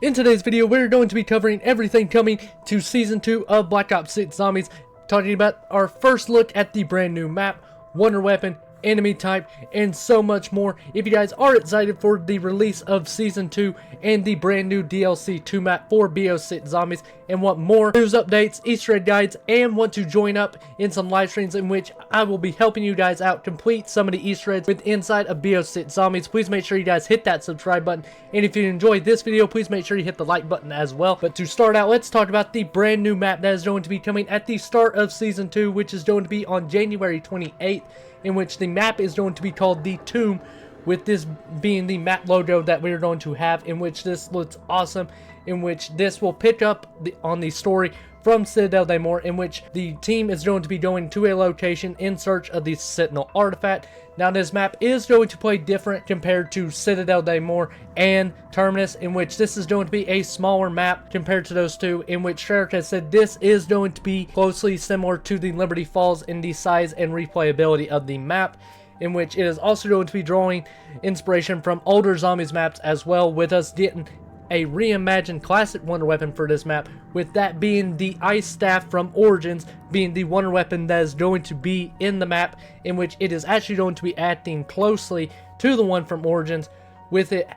In today's video, we're going to be covering everything coming to Season 2 of Black Ops 6 Zombies, talking about our first look at the brand new map, wonder weapon, enemy type, and so much more. If you guys are excited for the release of Season 2 and the brand new DLC 2 map for BO6 Zombies, and want more news updates, Easter egg guides, and want to join up in some live streams in which I will be helping you guys out complete some of the Easter eggs with inside of BO6 Zombies, please make sure you guys hit that subscribe button. And if you enjoyed this video, please make sure you hit the like button as well. But to start out, let's talk about the brand new map that is going to be coming at the start of Season 2, which is going to be on January 28th, in which the map is going to be called The Tomb, with this being the map logo that we're going to have, in which this looks awesome, in which this will pick up on the story from Citadel de Mort, in which the team is going to be going to a location in search of the Sentinel artifact. Now this map is going to play different compared to Citadel de Mort and Terminus, in which this is going to be a smaller map compared to those two, in which Sherrick has said this is going to be closely similar to the Liberty Falls in the size and replayability of the map, in which it is also going to be drawing inspiration from older Zombies maps as well, with us getting a reimagined classic wonder weapon for this map, with that being the ice staff from Origins being the wonder weapon that is going to be in the map, in which it is actually going to be acting closely to the one from Origins, with it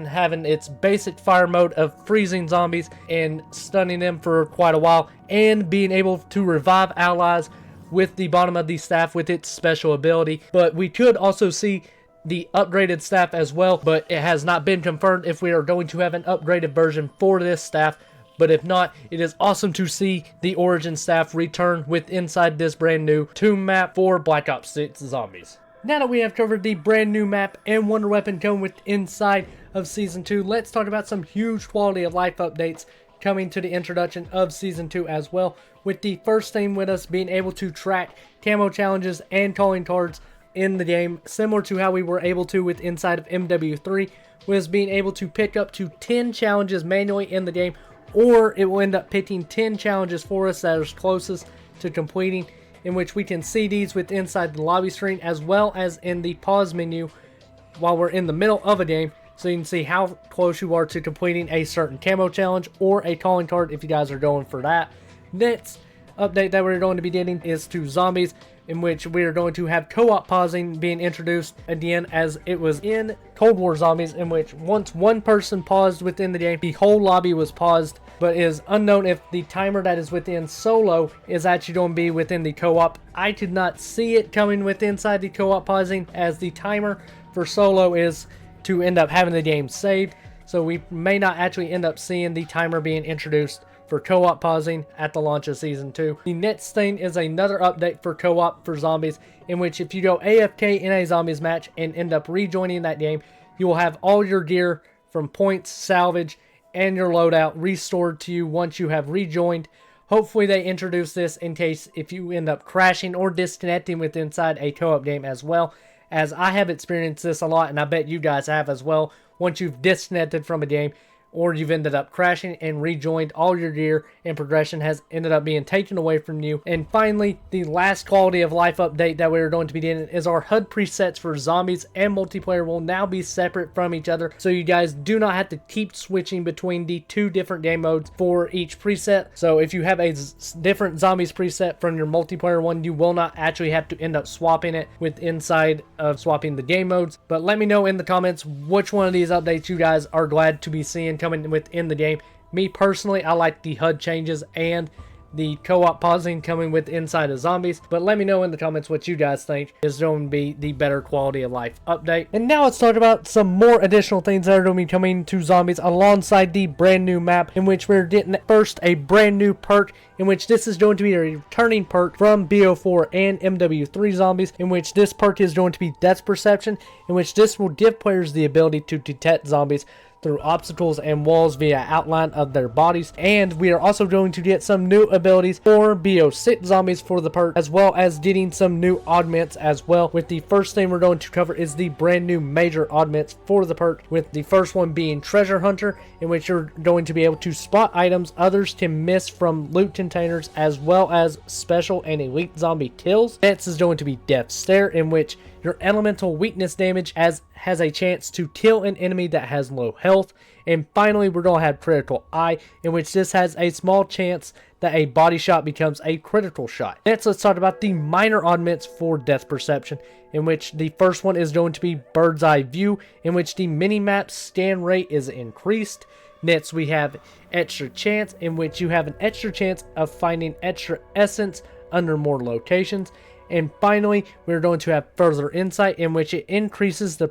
having its basic fire mode of freezing zombies and stunning them for quite a while, and being able to revive allies with the bottom of the staff with its special ability. But we could also see the upgraded staff as well, but it has not been confirmed if we are going to have an upgraded version for this staff. But if not, it is awesome to see the Origin staff return with inside this brand new Tomb map for Black Ops 6 Zombies. Now that we have covered the brand new map and wonder weapon coming with inside of Season 2, let's talk about some huge quality of life updates coming to the introduction of Season 2 as well, with the first thing with us being able to track camo challenges and calling cards in the game, similar to how we were able to with inside of MW3, was being able to pick up to 10 challenges manually in the game, or it will end up picking 10 challenges for us that are closest to completing, in which we can see these with inside the lobby screen as well as in the pause menu while we're in the middle of a game, so you can see how close you are to completing a certain camo challenge or a calling card if you guys are going for that. Next update that we're going to be getting is to Zombies, in which we are going to have co-op pausing being introduced again, as it was in Cold War Zombies, in which once one person paused within the game, the whole lobby was paused. But it is unknown if the timer that is within solo is actually going to be within the co-op. I could not see it coming with inside the co-op pausing, as the timer for solo is to end up having the game saved, so we may not actually end up seeing the timer being introduced for co-op pausing at the launch of Season 2. The next thing is another update for co-op for Zombies, in which if you go AFK in a Zombies match and end up rejoining that game, you will have all your gear from points, salvage, and your loadout restored to you once you have rejoined. Hopefully they introduce this in case if you end up crashing or disconnecting with inside a co-op game as well, as I have experienced this a lot, and I bet you guys have as well. Once you've disconnected from a game, or you've ended up crashing and rejoined, all your gear and progression has ended up being taken away from you. And finally, the last quality of life update that we're going to be getting is our HUD presets for Zombies and multiplayer will now be separate from each other, so you guys do not have to keep switching between the two different game modes for each preset. So if you have a different Zombies preset from your multiplayer one, you will not actually have to end up swapping it with inside of swapping the game modes. But let me know in the comments which one of these updates you guys are glad to be seeing coming within the game. Me personally, I like the HUD changes and the co-op pausing coming with inside of Zombies, but let me know in the comments what you guys think is going to be the better quality of life update. And now let's talk about some more additional things that are going to be coming to Zombies alongside the brand new map, in which we're getting first a brand new perk, in which this is going to be a returning perk from BO4 and MW3 Zombies, in which this perk is going to be Depth Perception, in which this will give players the ability to detect zombies through obstacles and walls via outline of their bodies. And we are also going to get some new abilities for BO6 Zombies for the perk, as well as getting some new augments as well, with the first thing we're going to cover is the brand new major augments for the perk, with the first one being Treasure Hunter, in which you're going to be able to spot items others can miss from loot containers, as well as special and elite zombie kills. Next is going to be Death Stare, in which Your elemental weakness damage has a chance to kill an enemy that has low health. And finally, we're going to have Critical Eye, in which this has a small chance that a body shot becomes a critical shot. Next, let's talk about the minor augments for Death Perception, in which the first one is going to be Bird's Eye View, in which the minimap scan rate is increased. Next, we have Extra Chance, in which you have an extra chance of finding extra essence under more locations. And finally, we're going to have Further Insight, in which it increases the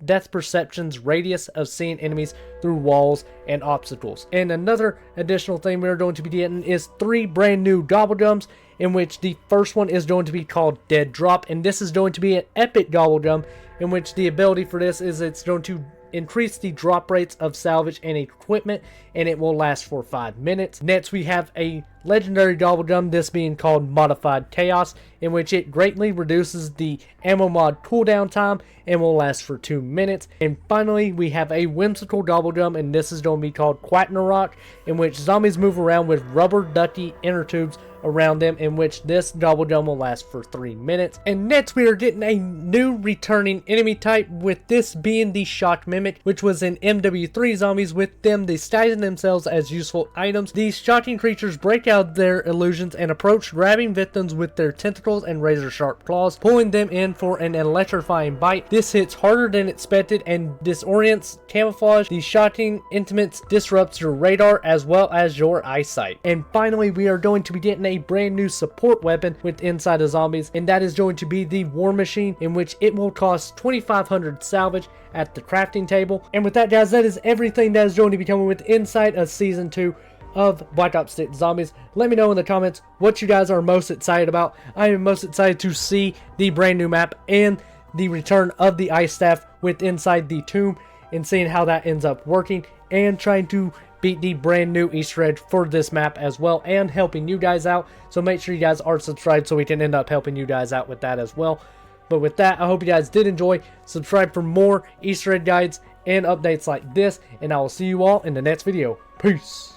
Death Perception's radius of seeing enemies through walls and obstacles. And another additional thing we're going to be getting is 3 brand new Gobblegums, in which the first one is going to be called Dead Drop, and this is going to be an epic Gobblegum, in which the ability for this is it's going to increase the drop rates of salvage and equipment, and it will last for 5 minutes. Next, we have a legendary Gobblegum, this being called Modified Chaos, in which it greatly reduces the ammo mod cooldown time and will last for 2 minutes. And finally, we have a whimsical Gobblegum, and this is going to be called Quacknarok, in which zombies move around with rubber ducky inner tubes around them, in which this Gobblegum will last for 3 minutes. And next, we are getting a new returning enemy type, with this being the Shock Mimic, which was in MW3 Zombies, with them disguising themselves as useful items. These shocking creatures break out their illusions and approach, grabbing victims with their tentacles and razor sharp claws, pulling them in for an electrifying bite. This hits harder than expected and disorients camouflage. The shocking intimates disrupts your radar as well as your eyesight. And finally, we are going to be getting a brand new support weapon with Inside of Zombies, and that is going to be the War Machine, in which it will cost 2,500 salvage at the crafting table. And with that, guys, that is everything that is going to be coming with Inside of Season 2 of Black Ops 6 Zombies. Let me know in the comments what you guys are most excited about. I am most excited to see the brand new map and the return of the Ice Staff with Inside the Tomb, and seeing how that ends up working, and trying to beat the brand new Easter egg for this map as well, and helping you guys out. So make sure you guys are subscribed so we can end up helping you guys out with that as well. But with that, I hope you guys did enjoy. Subscribe for more Easter egg guides and updates like this, and I will see you all in the next video. Peace.